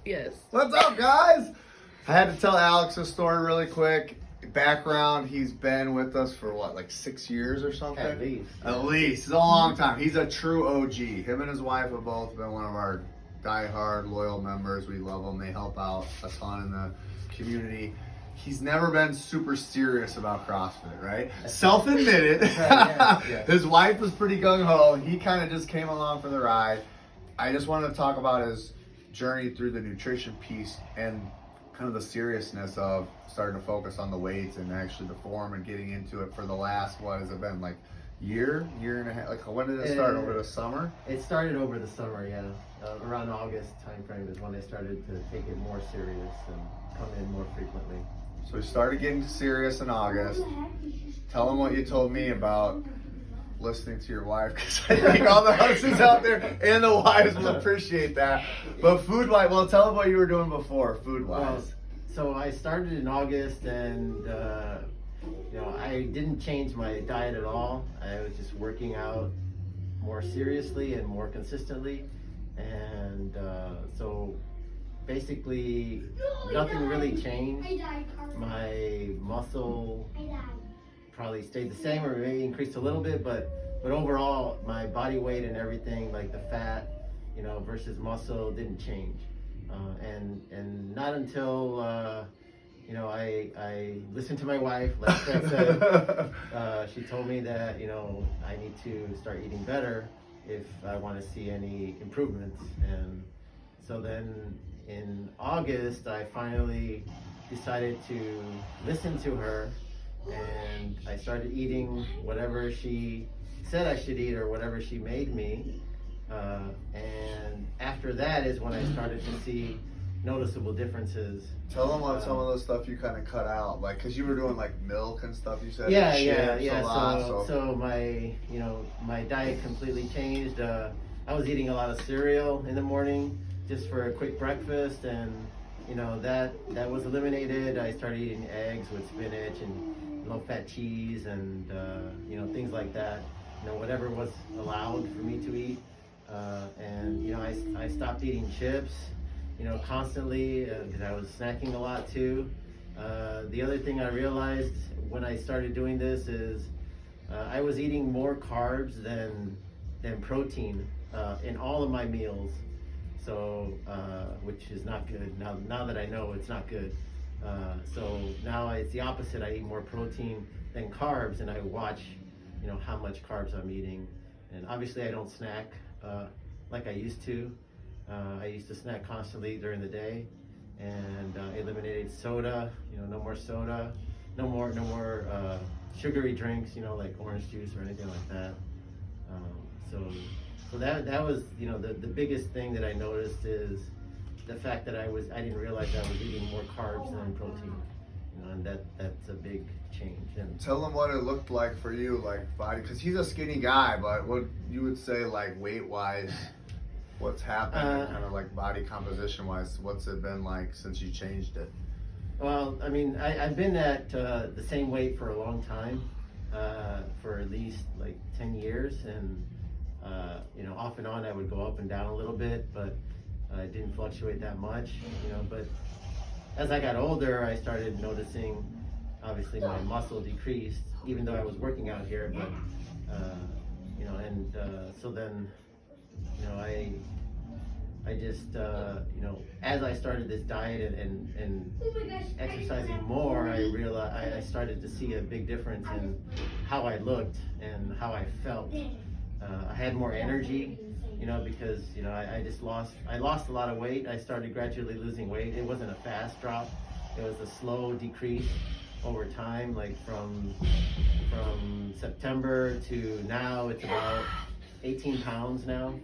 Yes. What's up, guys? I had to tell Alex a story really quick. Background, he's been with us for what, like 6 years or something? At least. At least. It's a long time. He's a true OG. Him and his wife have both been one of our die-hard, loyal members. We love them. They help out a ton in the community. He's never been super serious about CrossFit, right? Self-admitted. Yeah. His wife was pretty gung-ho. He kind of just came along for the ride. I just wanted to talk about his journey through the nutrition piece and kind of the seriousness of starting to focus on the weights and actually the form and getting into it for the last, what has it been, like year and a half? Like, when did it start? Over the summer? It started over the summer, yeah. Around August timeframe is when I started to take it more serious and come in more frequently. So we started getting serious in August. Tell them what you told me about listening to your wife, because I think all the husbands out there and the wives will appreciate that. But food-wise, well, tell them what you were doing before, food-wise. So I started in August, and I didn't change my diet at all. I was just working out more seriously and more consistently, and so basically nothing really changed. My muscle probably stayed the same or maybe increased a little bit, but overall my body weight and everything, like the fat, versus muscle, didn't change. And not until I listened to my wife, like Fred said. She told me that I need to start eating better if I want to see any improvements. And so then in August I finally decided to listen to her, and I started eating whatever she said I should eat or whatever she made me. And after that is when I started to see noticeable differences. Tell them what some of the stuff you kind of cut out, like, because you were doing like milk and stuff, you said. Yeah. A lot, so my my diet completely changed. I was eating a lot of cereal in the morning just for a quick breakfast, and that was eliminated. I started eating eggs with spinach and low-fat cheese and things like that. Whatever was allowed for me to eat. And I stopped eating chips, constantly, because I was snacking a lot too. The other thing I realized when I started doing this is I was eating more carbs than protein in all of my meals. So, which is not good. Now that I know it's not good. So now it's the opposite. I eat more protein than carbs, and I watch, how much carbs I'm eating. And obviously I don't snack like I used to. I used to snack constantly during the day, and eliminated soda. No more soda, no more sugary drinks. Like orange juice or anything like that. So that was the biggest thing that I noticed is the fact that I didn't realize I was eating more carbs than protein. And that's a big change. And tell them what it looked like for you, like body, because he's a skinny guy, but what you would say, like, weight-wise, what's happened, kind of like body composition-wise, what's it been like since you changed it? Well, I mean, I've been at the same weight for a long time, for at least like 10 years, and off and on I would go up and down a little bit, but it didn't fluctuate that much, but as I got older, I started noticing, obviously, my muscle decreased, even though I was working out here. But so then, I just, as I started this diet and exercising more, I realized I started to see a big difference in how I looked and how I felt. I had more energy. Because I lost a lot of weight. I started gradually losing weight. It wasn't a fast drop. It was a slow decrease over time, like from September to now. It's about 18 pounds now.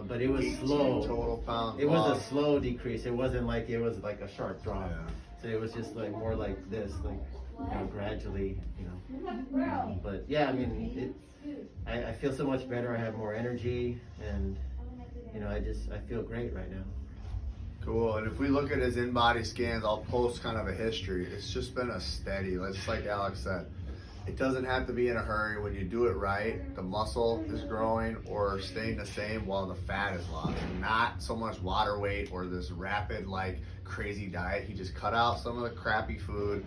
But it was slow. Total pounds. It was a slow decrease. It wasn't like it was like a sharp drop. Yeah. So it was just like more like this, like gradually, But yeah, I mean, I feel so much better. I have more energy, and I feel great right now. Cool. And if we look at his in-body scans, I'll post kind of a history. It's just been a steady, just like Alex said, it doesn't have to be in a hurry. When you do it right, the muscle is growing or staying the same while the fat is lost. Not so much water weight or this rapid, like crazy diet. He just cut out some of the crappy food,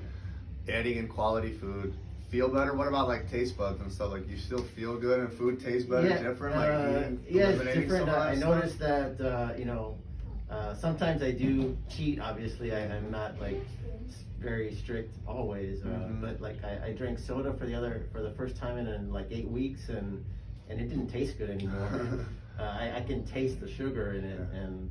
adding in quality food. Feel better? What about like taste buds and stuff? Like, you still feel good and food tastes better, different? Yeah, it's different. I noticed that, sometimes I do cheat. Obviously, I'm not like very strict always, but like I drank soda for the first time in like 8 weeks, and it didn't taste good anymore. I can taste the sugar in it, and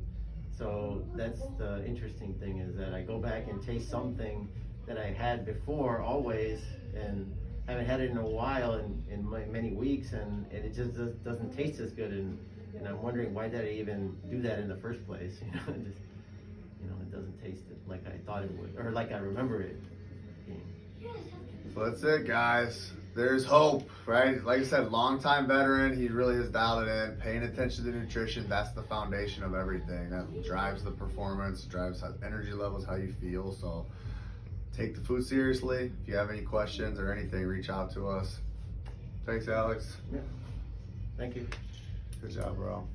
so that's the interesting thing, is that I go back and taste something that I had before always, and haven't had it in a while, in many weeks, and it just doesn't taste as good, and I'm wondering why did I even do that in the first place. It just, it doesn't taste like I thought it would, or like I remember it being. So that's it, guys. There's hope, right? Like I said, longtime veteran. He really has dialed it in. Paying attention to nutrition, that's the foundation of everything. That drives the performance, drives energy levels, how you feel. So take the food seriously. If you have any questions or anything, reach out to us. Thanks, Alex. Yeah. Thank you. Good job, bro.